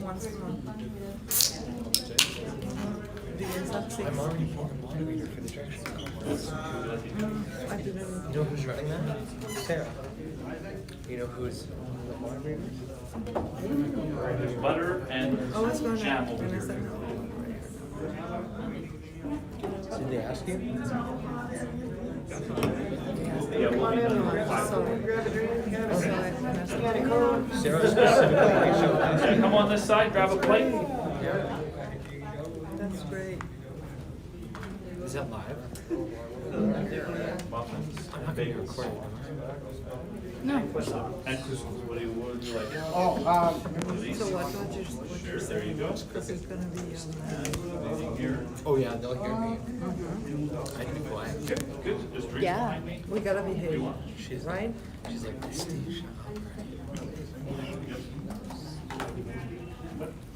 once a month. The exact same. I'm already a moderator for the direction conference. I didn't. You know who's running that? Sarah. You know who's the moderator? There's butter and I was going to, jam over and I here. said no. Did they ask you? Yeah, we'll be done. Sarah specifically. Come on this side, grab a plate. That's great. Is that live? Muffins I'm and not going to bagels. record it. No. And couscous, what do you like? So what you're There you go. this is gonna be Oh yeah, they'll hear me. I can be quiet. Good, just drink yeah, behind me. we gotta behave, She's right? She's like, Steve, shut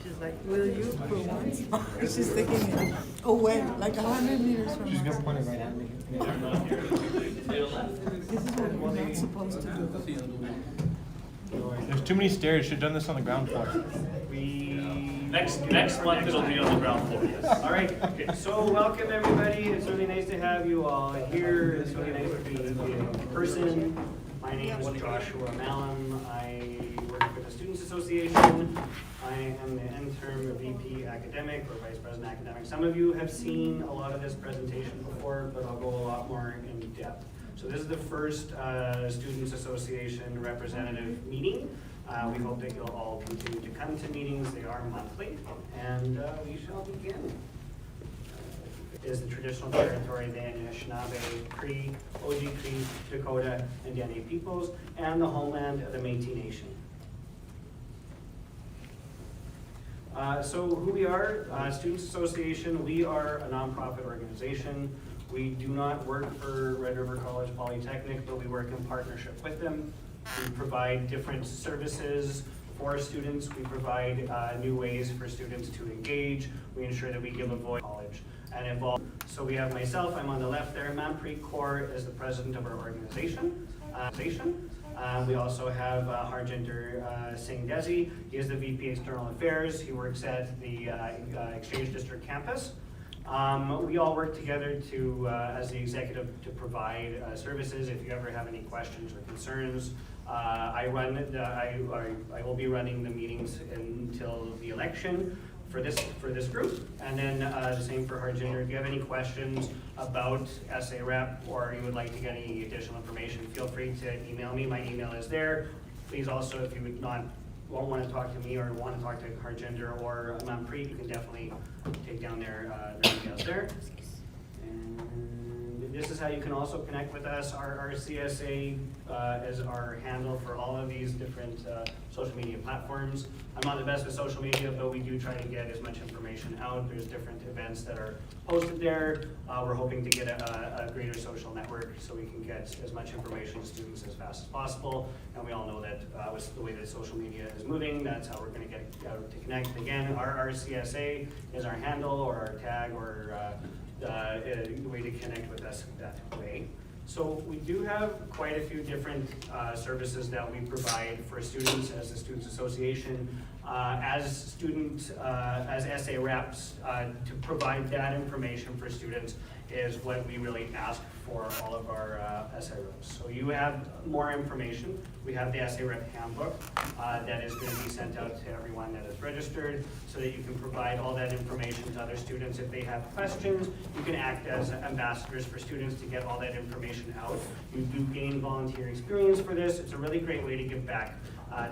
She's like, will you for once? She's thinking, oh wait, like 100 meters from She's us. gonna point it right at me. This is what we're not supposed to do. There's too many stairs. Should have done this on the ground floor. Next month it'll be on the ground floor, yes. All right, so welcome everybody. It's really nice to have you all here. It's really nice to be in person. My name is Joshua Malum. I work with the Students Association. I am the interim VP Academic or Vice President Academic. Some of you have seen a lot of this presentation before, but I'll go a lot more in depth. So this is the first Students Association representative meeting. We hope that you'll all continue to come to meetings. They are monthly, and we shall begin. Is the traditional territory of the Anishinaabe, Cree, Oji Cree, Dakota, and Dene peoples, and the homeland of the Métis Nation. So who we are, Students Association, we are a nonprofit organization. We do not work for Red River College Polytechnic, but we work in partnership with them. We provide different services for students. We provide new ways for students to engage. We ensure that we give a voice to college and involve. So we have myself, I'm on the left there. Manpreet Kaur is the president of our organization. We also have Harjinder Singh Desi. He is the VP External Affairs. He works at the Exchange District campus. We all work together to, as the executive, to provide services. If you ever have any questions or concerns, I will be running the meetings until the election for this group, and then the same for Harjinder. If you have any questions about SA Rep or you would like to get any additional information, feel free to email me. My email is there. Please also, if you won't want to talk to me or want to talk to Harjinder or Manpreet, you can definitely take down their emails there. And this is how you can also connect with us. Our CSA is our handle for all of these different social media platforms. I'm not the best with social media, but we do try to get as much information out. There's different events that are posted there. We're hoping to get a greater social network so we can get as much information to students as fast as possible. And we all know that with the way that social media is moving, that's how we're going to get out to connect. Again, our CSA is our handle or our tag or the way to connect with us that way. So we do have quite a few different services that we provide for students as a Students Association. As SA reps, to provide that information for students is what we really ask for all of our SA reps. So you have more information. We have the SA rep handbook that is going to be sent out to everyone that is registered so that you can provide all that information to other students. If they have questions, you can act as ambassadors for students to get all that information out. You do gain volunteer experience for this. It's a really great way to give back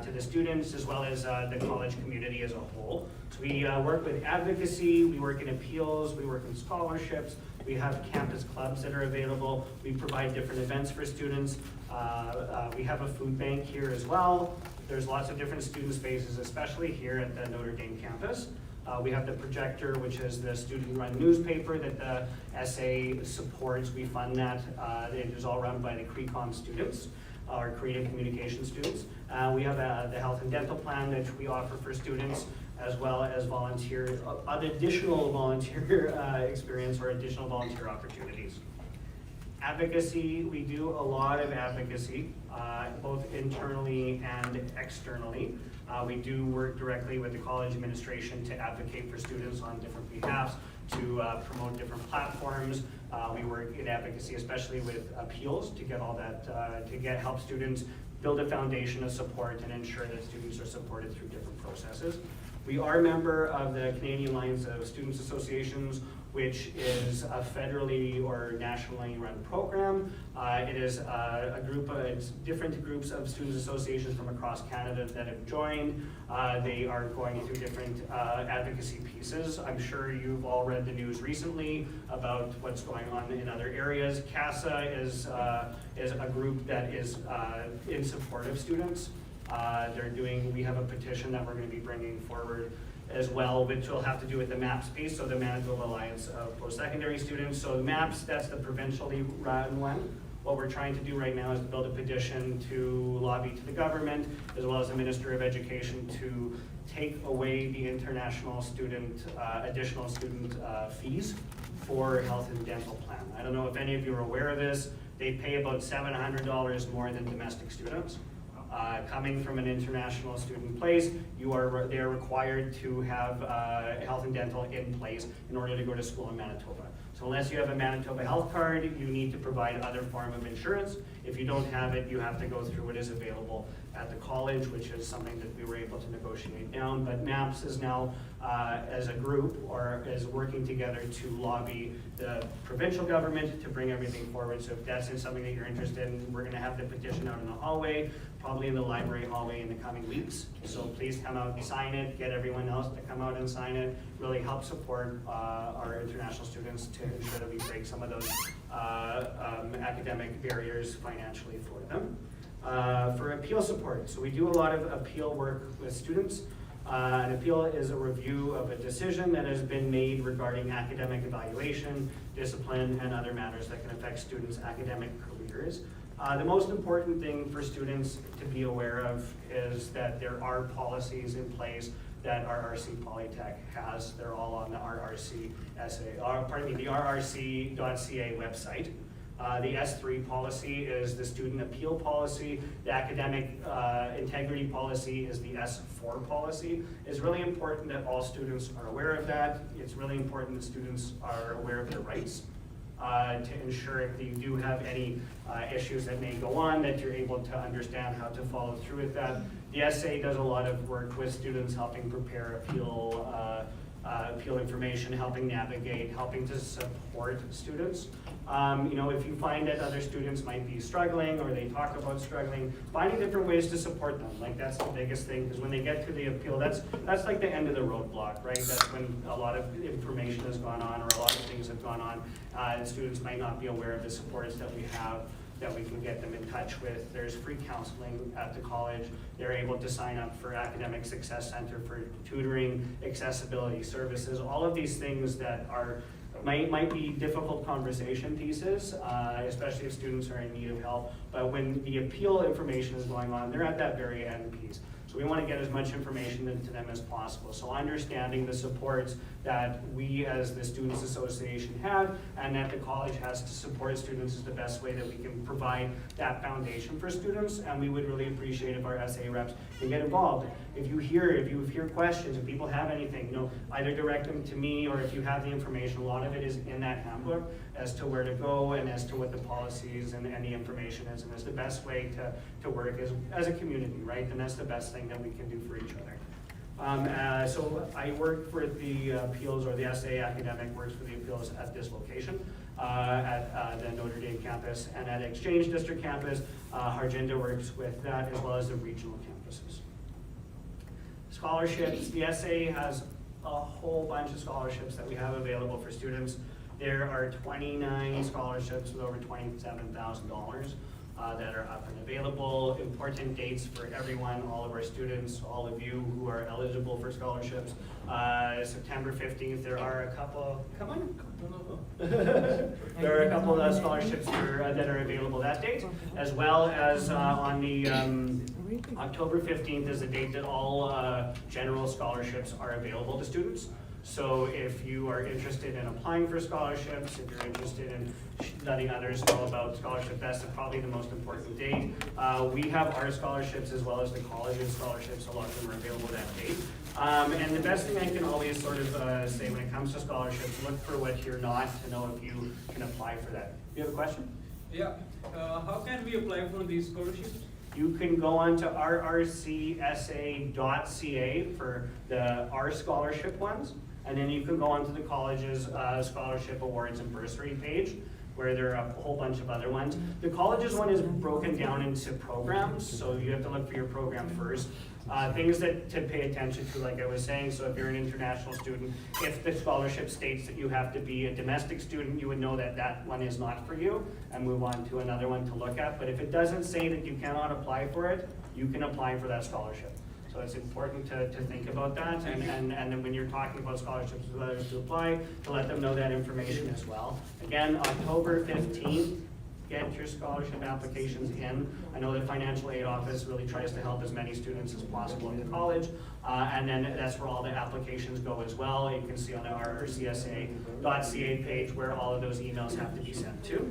to the students as well as the college community as a whole. So we work with advocacy, we work in appeals, we work in scholarships, we have campus clubs that are available, we provide different events for students. We have a food bank here as well. There's lots of different student spaces, especially here at the Notre Dame campus. We have the Projector, which is the student-run newspaper that the SA supports. We fund that. It is all run by the CRECOM students, our creative communication students. We have the health and dental plan that we offer for students, as well as additional volunteer experience or additional volunteer opportunities. Advocacy, we do a lot of advocacy, both internally and externally. We do work directly with the college administration to advocate for students on different behalves, to promote different platforms. We work in advocacy, especially with appeals, to get all that, help students build a foundation of support and ensure that students are supported through different processes. We are a member of the Canadian Alliance of Students Associations, which is a federally or nationally run program. It is a group of, it's different groups of students associations from across Canada that have joined. They are going through different advocacy pieces. I'm sure you've all read the news recently about what's going on in other areas. CASA is a group that is in support of students. We have a petition that we're going to be bringing forward as well, which will have to do with the MAPS piece, so the Manitoba Alliance of Post-Secondary Students. So the MAPS, that's the provincially run one. What we're trying to do right now is build a petition to lobby to the government, as well as the Minister of Education, to take away the international student, additional student fees for health and dental plan. I don't know if any of you are aware of this. They pay about $700 more than domestic students. Coming from an international student place, they are required to have health and dental in place in order to go to school in Manitoba. So unless you have a Manitoba health card, you need to provide other form of insurance. If you don't have it, you have to go through what is available at the college, which is something that we were able to negotiate down. But MAPS is now, as a group, or is working together to lobby the provincial government to bring everything forward. So if that's something that you're interested in, we're gonna have the petition out in the hallway, probably in the library hallway in the coming weeks. So please come out and sign it, get everyone else to come out and sign it, really help support our international students to ensure that we break some of those academic barriers financially for them. For appeal support, so we do a lot of appeal work with students. An appeal is a review of a decision that has been made regarding academic evaluation, discipline, and other matters that can affect students' academic careers. The most important thing for students to be aware of is that there are policies in place that RRC Polytech has. They're all on the the RRC.ca website. The S3 policy is the student appeal policy. The academic integrity policy is the S4 policy. It's really important that all students are aware of that. It's really important that students are aware of their rights to ensure if you do have any issues that may go on, that you're able to understand how to follow through with that. The SA does a lot of work with students, helping prepare appeal information, helping navigate, helping to support students. If you find that other students might be struggling, or they talk about struggling, finding different ways to support them. Like, that's the biggest thing, because when they get to the appeal, that's like the end of the roadblock, right? That's when a lot of information has gone on, or a lot of things have gone on, and students might not be aware of the supports that we have, that we can get them in touch with. There's free counseling at the college. They're able to sign up for Academic Success Center for tutoring, accessibility services, all of these things that might be difficult conversation pieces, especially if students are in need of help. But when the appeal information is going on, they're at that very end piece. So we want to get as much information to them as possible. So understanding the supports that we as the Students Association have, and that the college has to support students, is the best way that we can provide that foundation for students. And we would really appreciate if our SA reps can get involved. If you hear questions, if people have anything, either direct them to me, or if you have the information, a lot of it is in that handbook as to where to go and as to what the policies and the information is. And it's the best way to work as a community, right? And that's the best thing that we can do for each other. So I work for the appeals, or the SA Academic works for the appeals at this location, at the Notre Dame campus, and at Exchange District campus. Harjinda works with that, as well as the regional campuses. Scholarships, the SA has a whole bunch of scholarships that we have available for students. There are 29 scholarships with over $27,000 that are up and available. Important dates for everyone, all of our students, all of you who are eligible for scholarships. September 15th, there are a couple, come on. There are a couple of scholarships that are available that date, as well as on the October 15th is the date that all general scholarships are available to students. So if you are interested in applying for scholarships, if you're interested in letting others know about scholarship, that's probably the most important date. We have our scholarships as well as the college's scholarships. A lot of them are available that date. And the best thing I can always sort of say when it comes to scholarships, look for what you're not to know if you can apply for that. You have a question? Yeah, how can we apply for these scholarships? You can go on to rrcsa.ca for the R scholarship ones, and then you can go on to the college's scholarship awards and bursary page, where there are a whole bunch of other ones. The college's one is broken down into programs, so you have to look for your program first. Things that to pay attention to, like I was saying, so if you're an international student, if the scholarship states that you have to be a domestic student, you would know that that one is not for you and move on to another one to look at. But if it doesn't say that you cannot apply for it, you can apply for that scholarship. So it's important to think about that, and then when you're talking about scholarships with others to apply, to let them know that information as well. Again, October 15th, get your scholarship applications in. I know the financial aid office really tries to help as many students as possible in the college, and then that's where all the applications go as well. You can see on the rrcsa.ca page where all of those emails have to be sent to.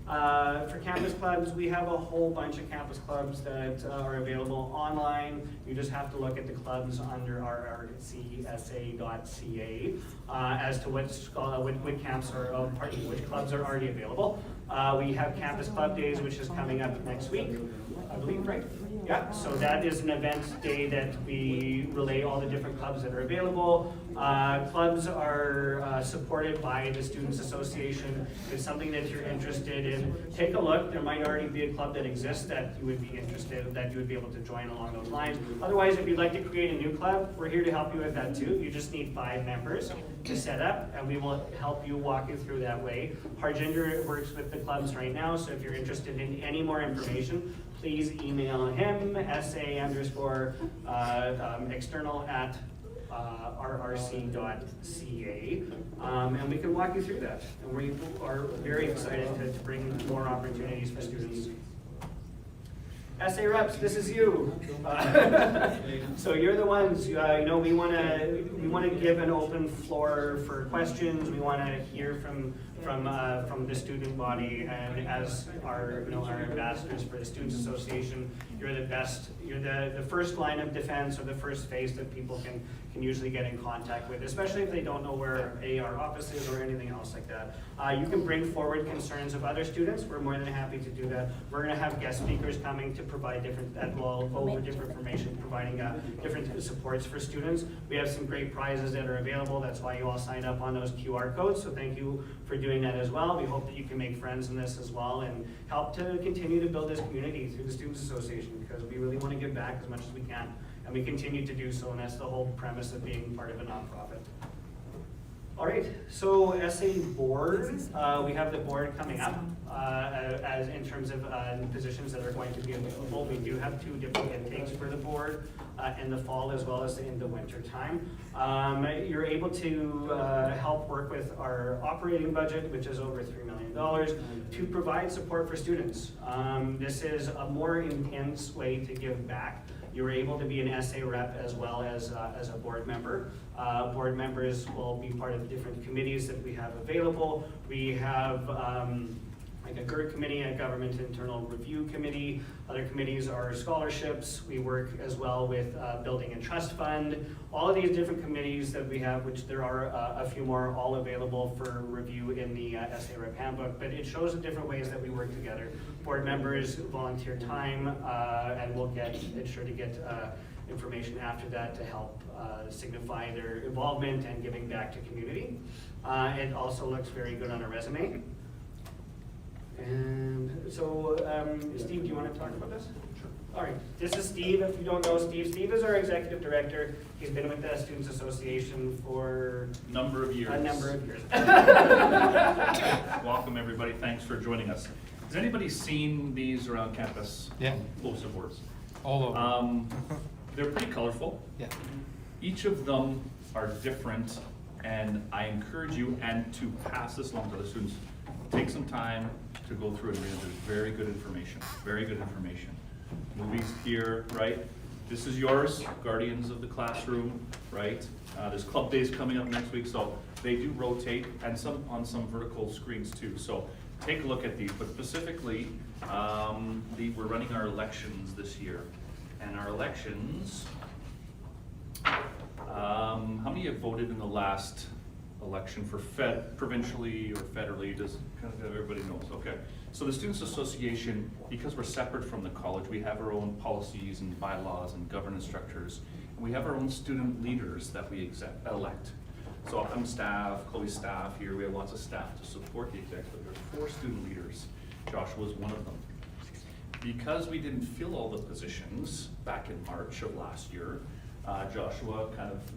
For campus clubs, we have a whole bunch of campus clubs that are available online. You just have to look at the clubs under rrcsa.ca as to which camps are, which clubs are already available. We have Campus Club Days, which is coming up next week, I believe, right? Yeah, so that is an event day that we relay all the different clubs that are available. Clubs are supported by the Students Association. If it's something that you're interested in, take a look. There might already be a club that exists that you would be interested, that you would be able to join along those lines. Otherwise, if you'd like to create a new club, we're here to help you with that too. You just need 5 members to set up, and we will help you walk you through that way. Harjinder works with the clubs right now, so if you're interested in any more information, please email him, sa_external@rrc.ca, and we can walk you through that. And we are very excited to bring more opportunities for students. SA reps, this is you. So you're the ones. We want to give an open floor for questions. We want to hear from the student body, and as our ambassadors for the Students Association, you're the best. You're the first line of defense, or the first face that people can usually get in contact with, especially if they don't know where our office is or anything else like that. You can bring forward concerns of other students. We're more than happy to do that. We're going to have guest speakers coming to provide that will go over different information, providing different supports for students. We have some great prizes that are available. That's why you all signed up on those QR codes. So thank you for doing that as well. We hope that you can make friends in this as well and help to continue to build this community through the Students Association, because we really want to give back as much as we can. And we continue to do so, and that's the whole premise of being part of a nonprofit. All right, so SA board, we have the board coming up as in terms of positions that are going to be available. We do have 2 different intakes for the board in the fall as well as in the winter time. You're able to help work with our operating budget, which is over $3 million, to provide support for students. This is a more intense way to give back. You're able to be an SA rep as well as a board member. Board members will be part of different committees that we have available. We have like a GERD committee, a Government Internal Review Committee. Other committees are scholarships. We work as well with Building and Trust Fund. All of these different committees that we have, which there are a few more, all available for review in the SA Rep Handbook, but it shows the different ways that we work together. Board members volunteer time, and we'll ensure to get information after that to help signify their involvement and giving back to community. It also looks very good on a resume. And so, Steve, do you want to talk about this? Sure. All right, this is Steve. If you don't know Steve, Steve is our executive director. He's been with the Students Association for A number of years. Welcome, everybody. Thanks for joining us. Has anybody seen these around campus? Yeah. Poster boards. All over. They're pretty colorful. Yeah. Each of them are different, and I encourage you and to pass this along to the students. Take some time to go through and read. There's very good information. Very good information. Movies here, right? this is yours, guardians of the classroom, right? There's club days coming up next week, so they do rotate, and some on some vertical screens too. So take a look at these, but specifically, we're running our elections this year. And our elections, how many have voted in the last election for provincially or federally? Does kind of everybody knows? Okay. So the Students Association, because we're separate from the college, we have our own policies and bylaws and governance structures. And we have our own student leaders that we elect. So I'm staff, Chloe's staff here, we have lots of staff to support the executive. There's 4 student leaders. Joshua is one of them. Because we didn't fill all the positions back in March of last year, Joshua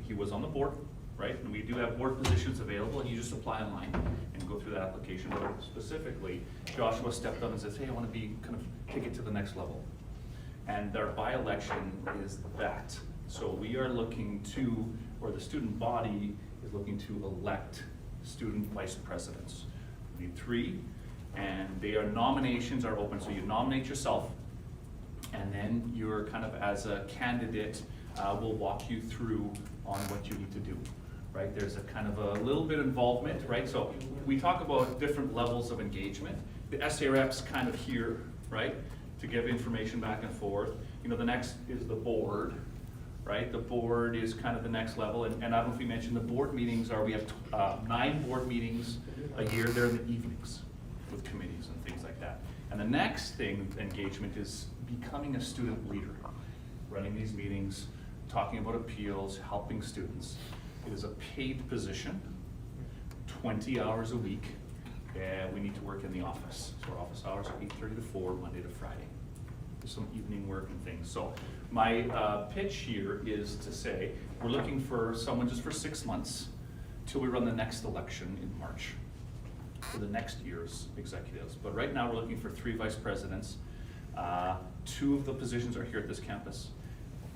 he was on the board, right? And we do have board positions available, and you just apply online and go through that application. But specifically, Joshua stepped up and says, hey, I want to take it to the next level. And our by-election is that. So we are looking to, or the student body is looking to elect student vice presidents. We need 3. And nominations are open, so you nominate yourself, and then you're kind of as a candidate, we'll walk you through on what you need to do, right? There's a kind of a little bit involvement, right? So we talk about different levels of engagement. The SA rep's kind of here, right? To give information back and forth. You know, the next is the board, right? The board is kind of the next level, and I don't know if we mentioned the board meetings we have 9 board meetings a year. They're in the evenings with committees and things like that. And the next thing, engagement, is becoming a student leader. Running these meetings, talking about appeals, helping students. It is a paid position, 20 hours a week, and we need to work in the office. So our office hours are 8:30 to 4, Monday to Friday. There's some evening work and things. So my pitch here is to say, we're looking for someone just for 6 months till we run the next election in March, for the next year's executives. But right now we're looking for 3 vice presidents. 2 of the positions are here at this campus.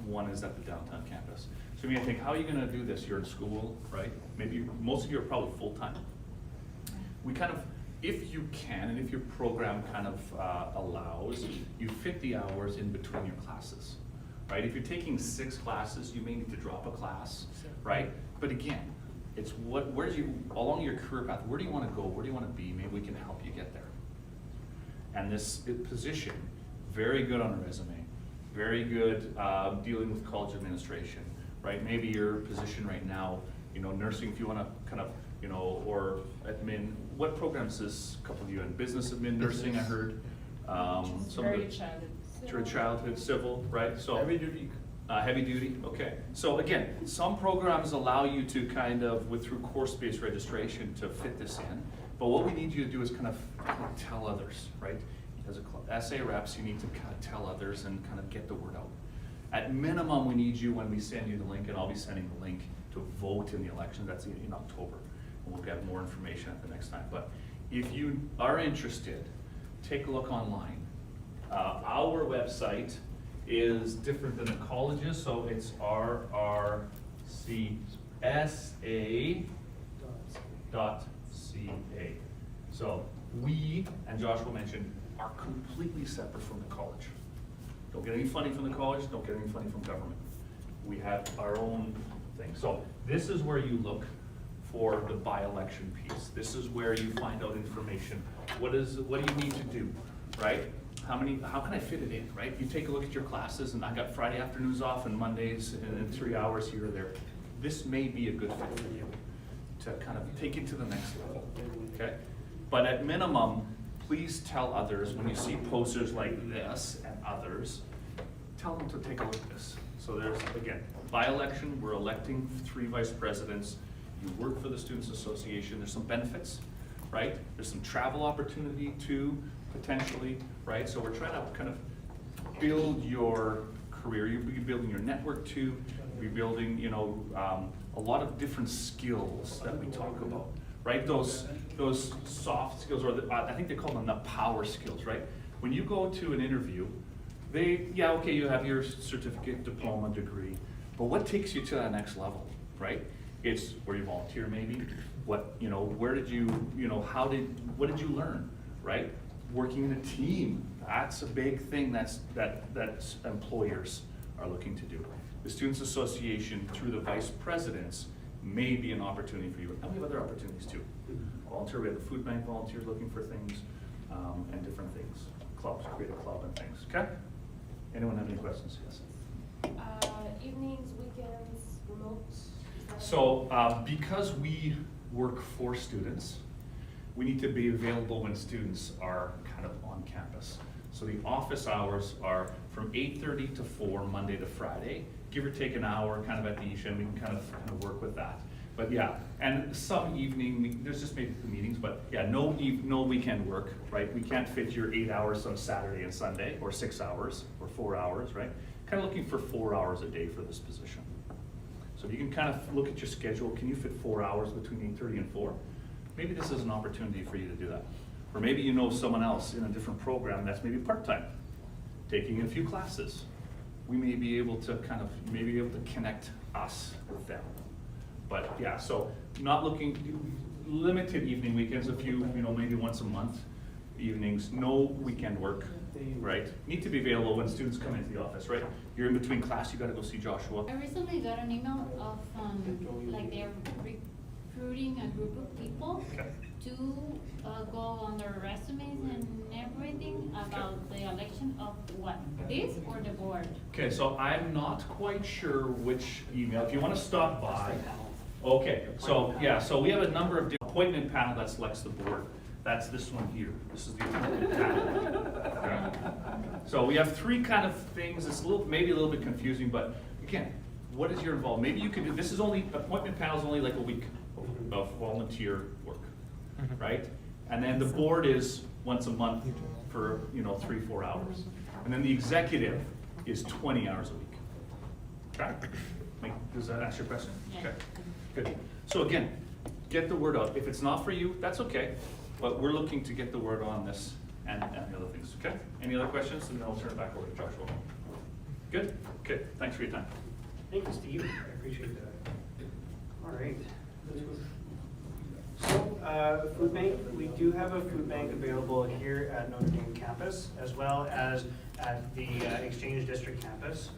1 is at the downtown campus. So you may think, how are you gonna do this? You're in school, right? Maybe most of you are probably full-time. We kind of, if you can, and if your program kind of allows, you fit the hours in between your classes, right? If you're taking 6 classes, you may need to drop a class, right? But again, it's along your career path, where do you want to go? Where do you want to be? Maybe we can help you get there. And this position, very good on a resume, very good dealing with college administration, right? Maybe your position right now, nursing, if you want to kind of, or admin. What programs is a couple of you in? Business admin, nursing, I heard. Some Very of the childhood. childhood, civil, right? So Heavy duty. Heavy duty, okay. So again, some programs allow you to kind of, through course-based registration, to fit this in. But what we need you to do is kind of tell others, right? As SA reps, you need to kind of tell others and kind of get the word out. At minimum, we need you when we send you the link, and I'll be sending the link to vote in the election. That's in October. And we'll get more information at the next time. But if you are interested, take a look online. Our website is different than the colleges, so it's rrcsa.ca. So we, and Joshua mentioned, are completely separate from the college. Don't get any funding from the college, don't get any funding from government. We have our own thing. So this is where you look for the by-election piece. This is where you find out information. What do you need to do, right? How can I fit it in, right? You take a look at your classes, and I got Friday afternoons off and Mondays and 3 hours here or there. This may be a good fit for you to kind of take it to the next level, okay? But at minimum, please tell others when you see posters like this and others, tell them to take a look at this. So there's, again, by-election, we're electing 3 vice presidents. You work for the Students Association, there's some benefits, right? There's some travel opportunity too, potentially, right? So we're trying to kind of build your career. You're building your network too. You're building, a lot of different skills that we talk about, right? Those soft skills, or I think they call them the power skills, right? When you go to an interview, you have your certificate, diploma, degree, but what takes you to that next level, right? It's where you volunteer maybe, what did you learn, right? Working in a team, that's a big thing that's employers are looking to do. The Students Association, through the vice presidents, may be an opportunity for you. And we have other opportunities too. Volunteer, we have the food bank volunteers looking for things, and different things. Clubs, create a club and things, okay? Anyone have any questions? Yes. Evenings, weekends, remote? Is that- So, because we work for students, we need to be available when students are kind of on campus. So the office hours are from 8:30 to 4, Monday to Friday, give or take an hour, kind of at each, and we can kind of work with that. But yeah, and some evening, there's just maybe meetings, but yeah, no weekend work, right? We can't fit your 8 hours on Saturday and Sunday, or 6 hours, or 4 hours, right? Kind of looking for 4 hours a day for this position. So if you can kind of look at your schedule, can you fit 4 hours between 8:30 and 4? Maybe this is an opportunity for you to do that. Or maybe you know someone else in a different program that's maybe part-time, taking a few classes. We may be able to connect us with them. But yeah, so not looking, limited evening weekends, a few, maybe once a month evenings, no weekend work, right? Need to be available when students come into the office, right? You're in between class, you gotta go see Joshua. I recently got an email of, like they're recruiting a group of people Okay. to go on their resumes and everything about the election of what, this or the board? Okay, so I'm not quite sure which email, if you wanna stop by. Okay, so, yeah, so we have a number of appointment panel that selects the board. That's this one here. This is the appointment panel. Okay. So we have 3 kind of things. It's maybe a little bit confusing, but again, what is your involvement? Maybe you could do, this is only, appointment panel is only like a week of volunteer work, right? And then the board is once a month for, 3-4 hours. And then the executive is 20 hours a week. Okay? Does that answer your question? Yeah. Okay, good. So again, get the word out. If it's not for you, that's okay, but we're looking to get the word on this and the other things, okay? Any other questions? And then I'll turn it back over to Joshua. Good? Okay, thanks for your time. Thank you, Steve. I appreciate that. All right. So, food bank, we do have a food bank available here at Notre Dame campus, as well as at the Exchange District campus.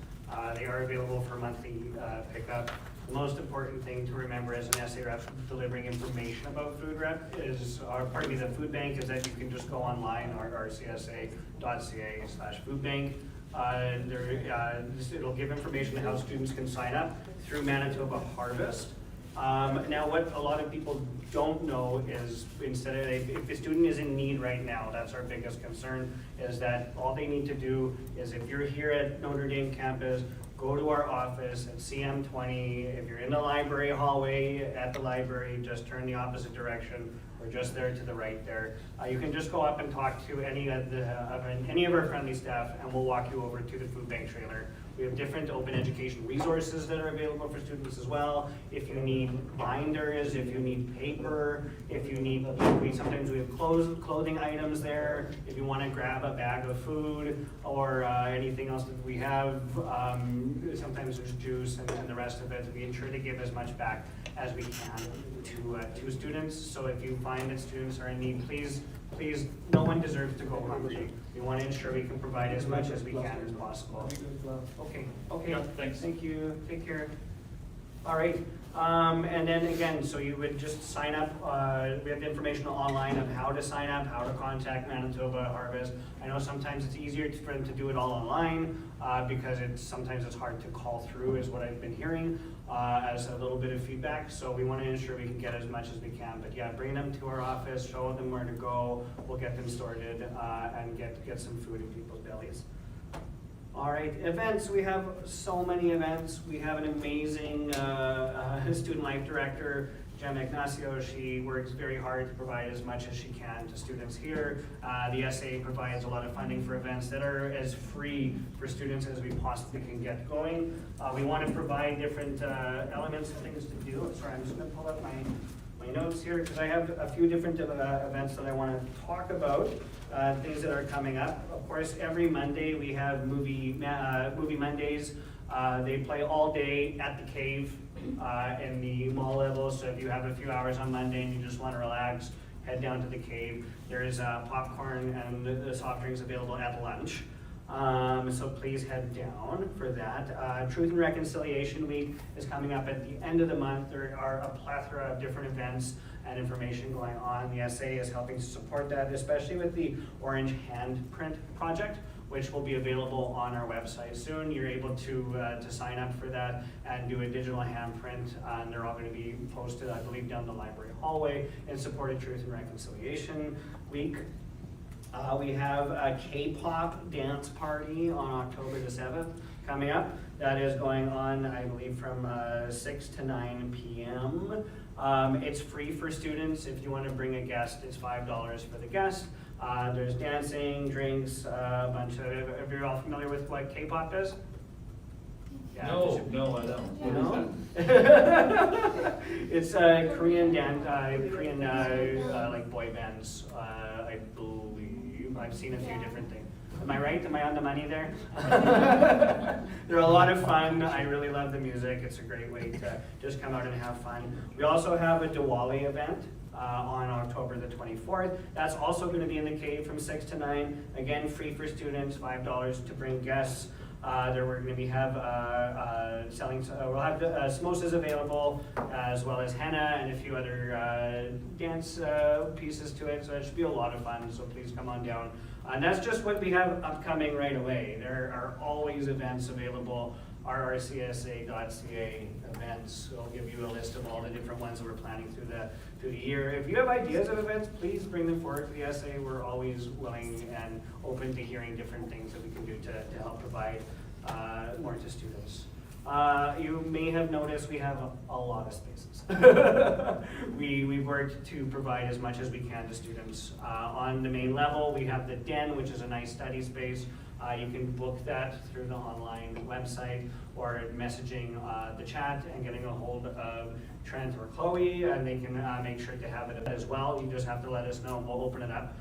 They are available for monthly pickup. The most important thing to remember as an SA rep delivering information about food rep is, the food bank is that you can just go online, rcsa.ca/foodbank. It'll give information on how students can sign up through Manitoba Harvest. Now, what a lot of people don't know is, instead of, if a student is in need right now, that's our biggest concern, is that all they need to do is, if you're here at Notre Dame campus, go to our office at CM20. If you're in the library hallway at the library, just turn the opposite direction. We're just there to the right there. You can just go up and talk to any of our friendly staff, and we'll walk you over to the food bank trailer. We have different open education resources that are available for students as well. If you need binders, if you need paper, if you need, sometimes we have clothing items there. If you want to grab a bag of food or anything else that we have, sometimes there's juice and the rest of it. We ensure to give as much back as we can to students. So if you find that students are in need, please, no one deserves to go hungry. We want to ensure we can provide as much as we can as possible. Okay, Yeah, thanks. Thank you, take care. All right, and then again, so you would just sign up, we have information online of how to sign up, how to contact Manitoba Harvest. I know sometimes it's easier for them to do it all online, because sometimes it's hard to call through, is what I've been hearing, as a little bit of feedback. So we want to ensure we can get as much as we can. But yeah, bring them to our office, show them where to go, we'll get them sorted, and get some food in people's bellies. All right, events, we have so many events. We have an amazing student life director, Jem Ignacio. She works very hard to provide as much as she can to students here. The SA provides a lot of funding for events that are as free for students as we possibly can get going. We want to provide different elements and things to do. Sorry, I'm just going to pull up my notes here, because I have a few different events that I want to talk about, things that are coming up. Of course, every Monday we have movie Mondays. They play all day at the Cave in the mall level, so if you have a few hours on Monday and you just want to relax, head down to the Cave. There is popcorn and the soft drinks available at lunch. So please head down for that. Truth and Reconciliation Week is coming up at the end of the month. There are a plethora of different events and information going on. The SA is helping to support that, especially with the Orange Handprint Project, which will be available on our website soon. You're able to sign up for that and do a digital handprint, and they're all going to be posted, I believe, down the library hallway in support of Truth and Reconciliation Week. We have a K-pop dance party on October the 7th coming up. That is going on, I believe, from 6 to 9 p.m. It's free for students. If you want to bring a guest, it's $5 for the guest. There's dancing, drinks, a bunch of, are you all familiar with what K-pop is? Yeah, No, I don't. You know? It's a Korean like boy bands, I believe. I've seen a few different things. Am I right? Am I on the money there? They're a lot of fun. I really love the music. It's a great way to just come out and have fun. We also have a Diwali event on October the 24th. That's also going to be in the cave from 6 to 9. Again, free for students, $5 to bring guests. There we're going to have selling. We'll have samosas available, as well as henna and a few other dance pieces to it. So it should be a lot of fun. So please come on down. And that's just what we have upcoming right away. There are always events available. rrcsa.ca events. We'll give you a list of all the different ones that we're planning through the year. If you have ideas of events, please bring them forward to the SA. We're always willing and open to hearing different things that we can do to help provide more to students. You may have noticed we have a lot of spaces. We've worked to provide as much as we can to students. On the main level, we have the Den, which is a nice study space. You can book that through the online website or messaging the chat and getting a hold of Trent or Chloe, and they can make sure to have it as well. You just have to let us know and we'll open it up.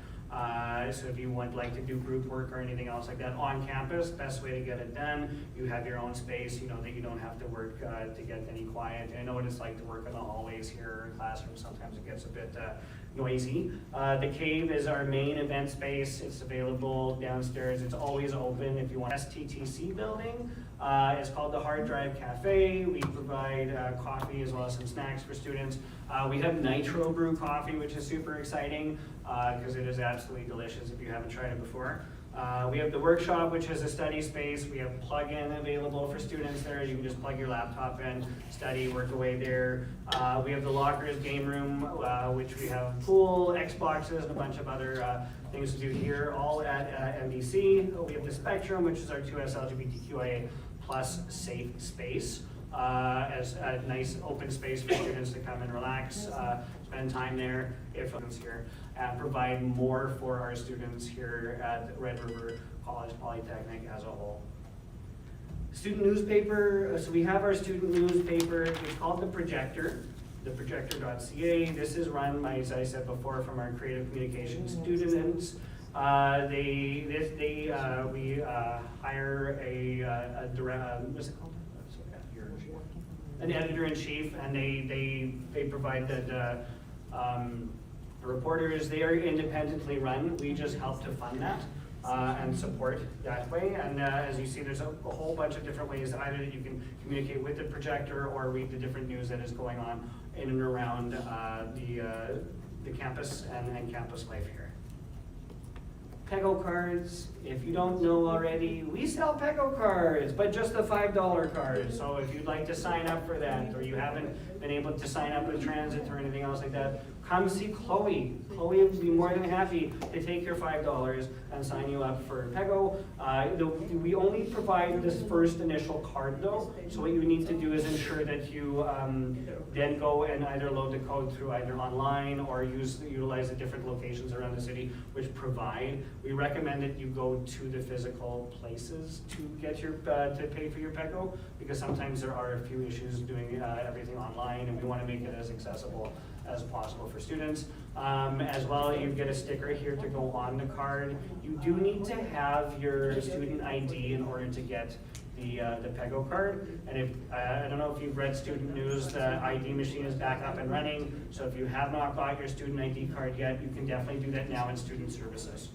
So if you would like to do group work or anything else like that on campus, best way to get it done. You have your own space, you know that you don't have to work to get any quiet. I know what it's like to work in the hallways here in classrooms. Sometimes it gets a bit noisy. The cave is our main event space. It's available downstairs. It's always open if you want. STTC building. It's called the Hard Drive Cafe. We provide coffee as well as some snacks for students. We have Nitro brew coffee, which is super exciting because it is absolutely delicious if you haven't tried it before. We have the workshop, which is a study space. We have plug-in available for students there. You can just plug your laptop in, study, work away there. We have the lockers game room, which we have pool, Xboxes, and a bunch of other things to do here, all at MBC. We have the Spectrum, which is our 2S LGBTQIA plus safe space. As a nice open space for students to come and relax, spend time there if students here, and provide more for our students here at Red River College Polytechnic as a whole. Student newspaper, so we have our student newspaper. It's called The Projector, theprojector.ca. This is run, as I said before, from our creative communication students. We hire a direct, what's it called? An editor-in-chief, and they provide the reporters. They are independently run. We just help to fund that and support that way. And as you see, there's a whole bunch of different ways either that you can communicate with the projector or read the different news that is going on in and around the campus and campus life here. Pego cards, if you don't know already, we sell Pego cards, but just the $5 cards. So if you'd like to sign up for that, or you haven't been able to sign up with Transit or anything else like that, come see Chloe. Chloe would be more than happy to take your $5 and sign you up for Pego. We only provide this first initial card though, so what you need to do is ensure that you then go and either load the code through either online or utilize the different locations around the city which provide. We recommend that you go to the physical places to get your to pay for your Pego, because sometimes there are a few issues doing everything online, and we want to make it as accessible as possible for students. As well, you get a sticker here to go on the card. You do need to have your student ID in order to get the Pego card. And if I don't know if you've read student news, the ID machine is back up and running. So if you have not got your student ID card yet, you can definitely do that now in student services.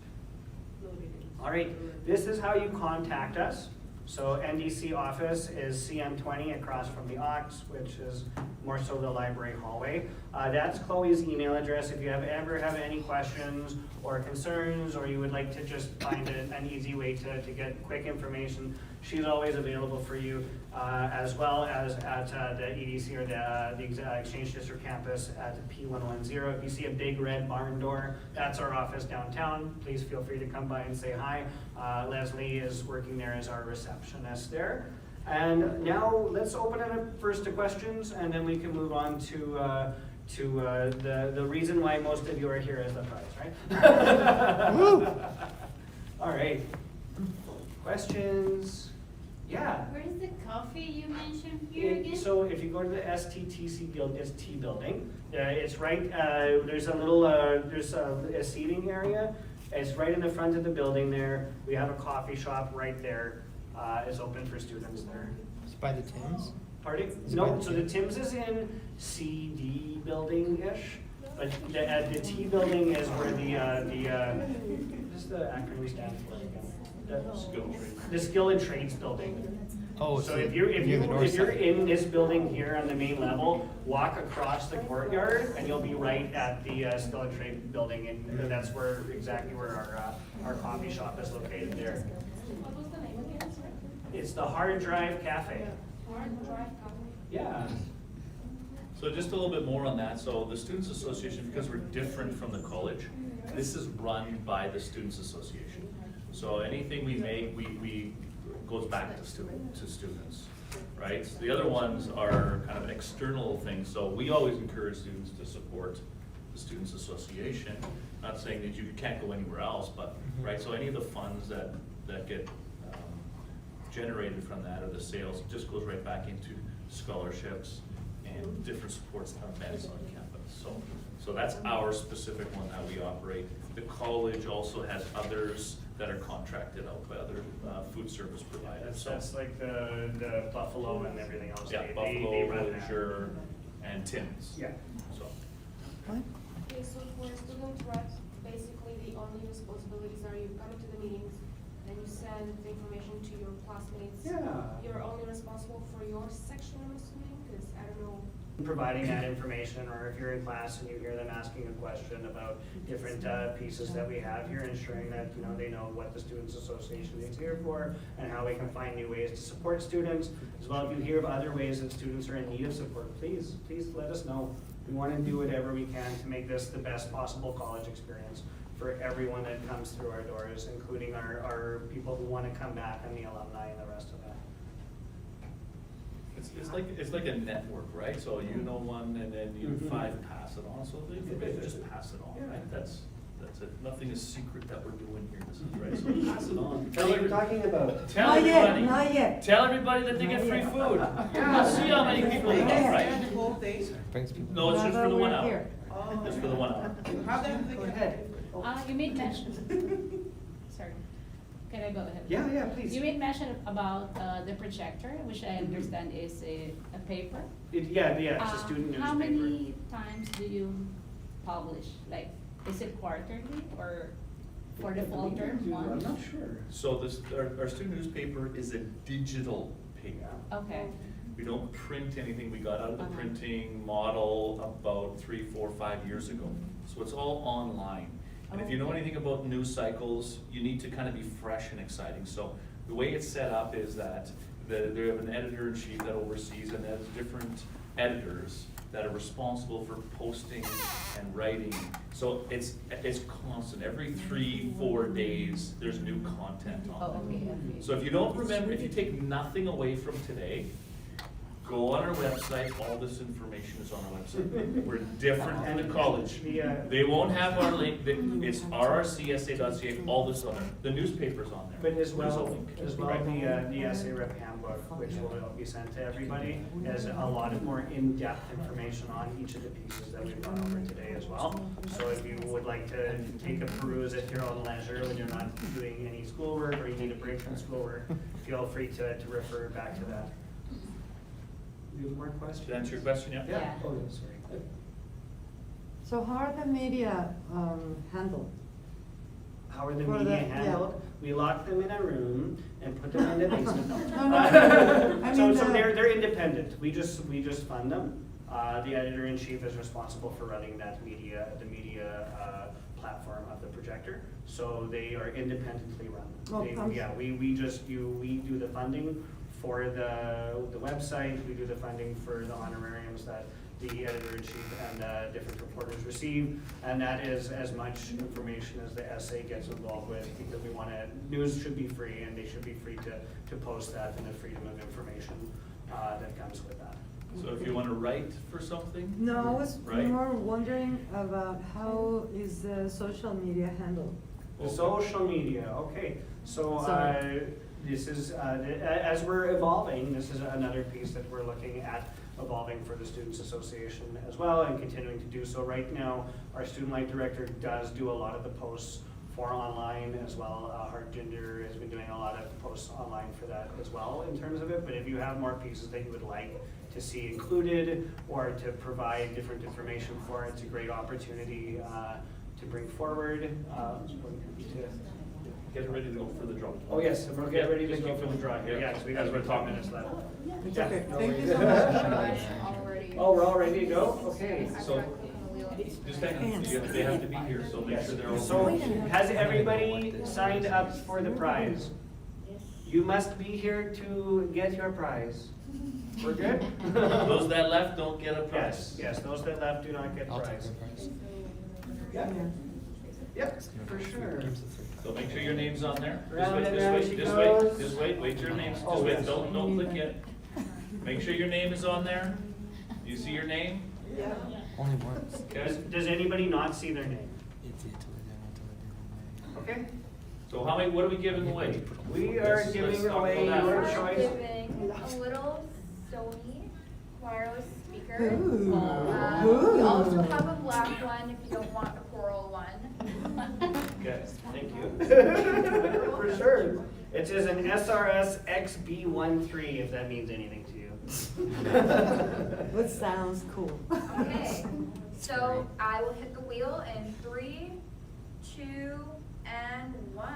All right, this is how you contact us. So NDC office is CM20 across from the Ox, which is more so the library hallway. That's Chloe's email address. If you ever have any questions or concerns, or you would like to just find an easy way to get quick information, she's always available for you, as well as at the EDC or the Exchange District campus at P110. If you see a big red barn door, that's our office downtown. Please feel free to come by and say hi. Leslie is working there as our receptionist there. And now let's open it up first to questions, and then we can move on to the reason why most of you are here as the prize, right? All right. Questions? Yeah. Where's the coffee you mentioned here again? So if you go to the STTC building, it's right, there's a little, there's a seating area. It's right in the front of the building there. We have a coffee shop right there. It's open for students there. It's by the Tims? Pardon? Is it by No, the so the Tims is in CD building-ish, but the T building is where what does the acronym stand for again? The Skill and Trades building. Oh, So if you're in this building here on the main level, walk across the courtyard and you'll be right at the Skill and Trade building, and that's exactly where our coffee shop is located there. What was the name again, sorry? It's the Hard Drive Cafe. Hard Drive Cafe. Yeah. So just a little bit more on that. So the Students Association, because we're different from the college, this is run by the Students Association. So anything we make, we goes back to students, right? So the other ones are kind of external things. So we always encourage students to support the Students Association. Not saying that you can't go anywhere else, but, right? So any of the funds that get generated from that, or the sales, just goes right back into scholarships and different supports events on campus. So that's our specific one that we operate. The college also has others that are contracted out by other food service providers. That's like the Buffalo and everything else. Yeah, They Buffalo, run that. Leisure, and Tim's. Yeah. So, Okay, so for student reps, basically the only responsibilities are you come to the meetings, then you send the information to your classmates. Yeah. You're only responsible for your section, I'm assuming, because I don't know. Providing that information, or if you're in class and you hear them asking a question about different pieces that we have here, ensuring that they know what the Students Association is here for and how we can find new ways to support students. As well, if you hear of other ways that students are in need of support, please let us know. We want to do whatever we can to make this the best possible college experience for everyone that comes through our doors, including our people who want to come back and the alumni and the rest of that. it's like a network, right? So you know one, and then you five pass it on, so they just pass it on, right? That's it. Nothing is secret that we're doing here, this is right, so pass it on. Tell what you're talking about. Tell Not yet, everybody. not yet. Tell everybody that they get free food. You'll see how many people Not come, yet. right? Whole day? Brings people. No, it's just for the Whenever 1 we're hour. here. Just for the 1 hour. How then they Go can- ahead. You made mention, sorry, can I go ahead? Yeah, please. You made mention about the projector, which I understand is a paper. Yeah, it's a student newspaper. How many times do you publish? Like, is it quarterly or for the fall term I'm one? not sure. So our student newspaper is a digital paper. Okay, We don't print anything. We got out of the printing model about 3, 4, 5 years ago. So it's all online. And if you know anything about news cycles, you need to kind of be fresh and exciting. So the way it's set up is that they have an editor-in-chief that oversees, and there's different editors that are responsible for posting and writing. So it's constant. Every 3, 4 days, there's new content on oh, it. okay. So if you don't remember, if you take nothing away from today, go on our website, all this information is on our website. We're different than the college. They won't have our link, it's rrcsa.ca, all this on there. The newspaper's on there. But as There's a well, link. the essay rep handbook, which will be sent to everybody, has a lot of more in-depth information on each of the pieces that we've gone over today as well. So if you would like to take a peruse at your own leisure when you're not doing any schoolwork, or you need a break from schoolwork, feel free to refer back to that. Do you have more questions? Did that answer your question, yeah? Yeah. Oh, yeah, sorry. So how are the media handled? How are the For media the- yeah. handled? We lock them in a room and put them in the basement. No, I So, mean, so the- they're independent. We just fund them. The editor-in-chief is responsible for running the media platform of the projector. So they are independently run. Oh, Yeah, we do the funding for the website, we do the funding for the honorariums that the editor-in-chief and different reporters receive, and that is as much information as the SA gets involved with, because we want to, news should be free, and they should be free to post that, and the freedom of information that comes with that. So if you want to write for something? No, I was Right. more wondering about how is the social media handled? The social media, okay, so, Sorry. this is, as we're evolving, this is another piece that we're looking at evolving for the Students Association as well, and continuing to do so. Right now, our Student Life Director does do a lot of the posts for online as well. Harjinder has been doing a lot of posts online for that as well in terms of it, but if you have more pieces that you would like to see included or to provide different information for, it's a great opportunity to bring forward. Get ready to go for the draw. Oh, yes, we'll get ready to Just go go for the draw here, yeah, because we got As we're 5 talking. minutes left. It's Yeah, okay, no thank you worries. so much. Oh, we're all ready to go? Okay. So, just hang on, they have to be here, so make sure they're all. So, has everybody signed up for the prize? You must be here to get your prize. We're good? Those that left don't get a Yes, prize. yes, those that left do not get I'll take prize. the prize. Yep, yep, for sure. So make sure your name's on there. Just Round wait, and just round wait, she just goes. wait, just wait, wait your names, Oh, just wait, yes. don't click yet. Make sure your name is on there. You see your name? Yeah. Only once. Okay. Does anybody not see their name? Okay, So how many, what are we giving away? we are Let's giving talk away about your that. choice. Giving a little Sony wireless speaker. Ooh. We also have a black one if you don't want a coral one. Okay, thank you. For sure. It is an SRS XB13, if that means anything to you. That sounds cool. Okay, so I will hit the wheel in 3, 2, and 1.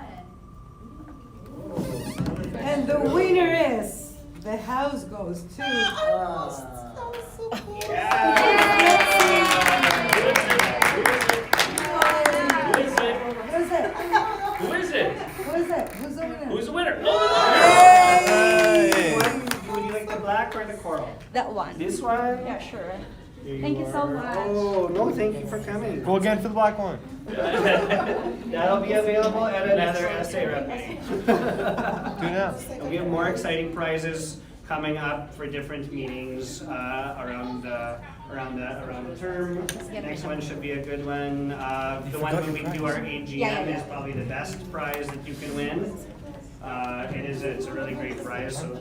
And the winner is, the house goes to. Who is it? Who is it? Who is it? Who is it? Who's the winner? Who's the winner? Oh, Would you like the black or the coral? That one. This one? Yeah, sure. There Thank you so are. much. Oh, no, thank you for coming. Go again for the black one. That'll be available at another essay rep meeting. Do it now. And we have more exciting prizes coming up for different meetings around the term. Next one should be a good one. The one when we do our AGM is probably the best prize that you can win. It's a really great prize, so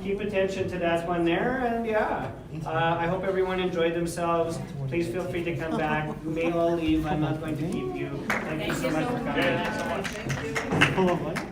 keep attention to that one there, and yeah. I hope everyone enjoyed themselves. Please feel free to come back. You may all leave, I'm not going to keep you. Thank you so much for coming. Yeah, thanks so much. Full of life.